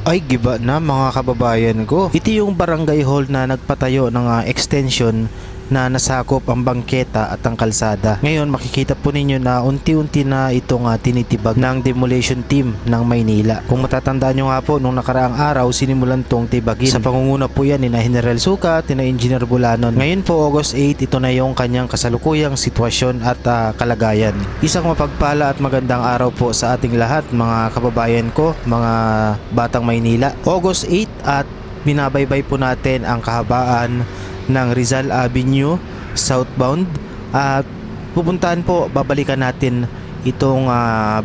Ay giba na mga kababayan ko. Ito yung barangay hall na nagpatayo ng extension na nasakop ang bangketa at ang kalsada. Ngayon makikita po ninyo na unti-unti na itong tinitibag ng demolition team ng Maynila. Kung matatandaan nyo nga po, nung nakaraang araw sinimulan tong tibagin. Sa pangunguna po yan ni General Sukat, ni Engineer Bulanon. Ngayon po August 8, ito na yung kanyang kasalukuyang sitwasyon at kalagayan. Isang mapagpala at magandang araw po sa ating lahat mga kababayan ko, mga batang Maynila. August 8 at binabaybay po natin ang kahabaan ng Rizal Avenue southbound at pupuntahan po, babalikan natin itong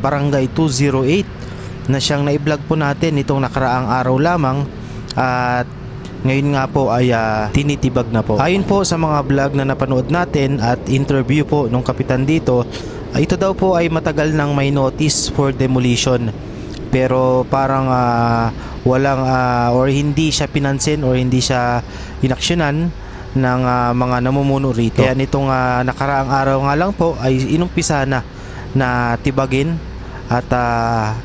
barangay 208 na siyang na-vlog po natin itong nakaraang araw lamang at ngayon nga po ay tinitibag na po. Ayon po sa mga vlog na napanood natin at interview po nung kapitan dito, ito daw po ay matagal nang may notice for demolition pero parang walang or hindi siya pinansin or hindi siya inaksyonan ng mga namumuno rito. Kaya nitong nakaraang araw nga lang po ay inumpisa na tibagin at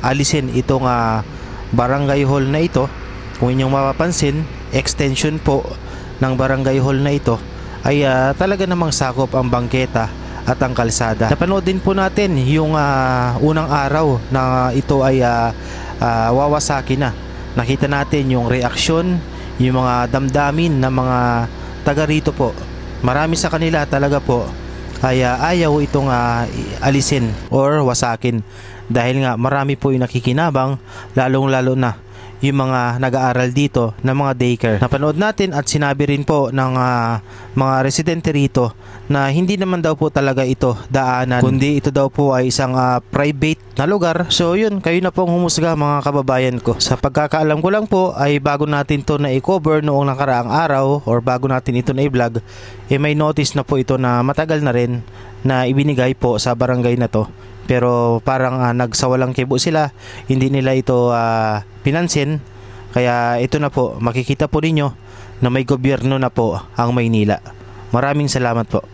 alisin itong barangay hall na ito. Kung inyong mapapansin, extension po ng barangay hall na ito ay talaga namang sakop ang bangketa at ang kalsada. Napanood din po natin yung unang araw na ito ay wawasaki na. Nakita natin yung reaksyon, yung mga damdamin ng mga taga rito po. Marami sa kanila talaga po ay ayaw itong alisin or wasakin dahil nga marami po yung nakikinabang, lalong lalo na yung mga nag-aaral dito na mga daycare. Napanood natin at sinabi rin po ng mga residente rito na hindi naman daw po talaga ito daanan, kundi ito daw po ay isang private na lugar. So yun, kayo na pong humusga mga kababayan ko. Sa pagkakaalam ko lang po ay bago natin to na i-cover noong nakaraang araw or bago natin ito na i-vlog, may notice na po ito na matagal na rin na ibinigay po sa barangay na to. Pero parang nagsawalang kibo sila, hindi nila ito pinansin. Kaya ito na po, makikita po ninyo na may gobyerno na po ang Maynila. Maraming salamat po.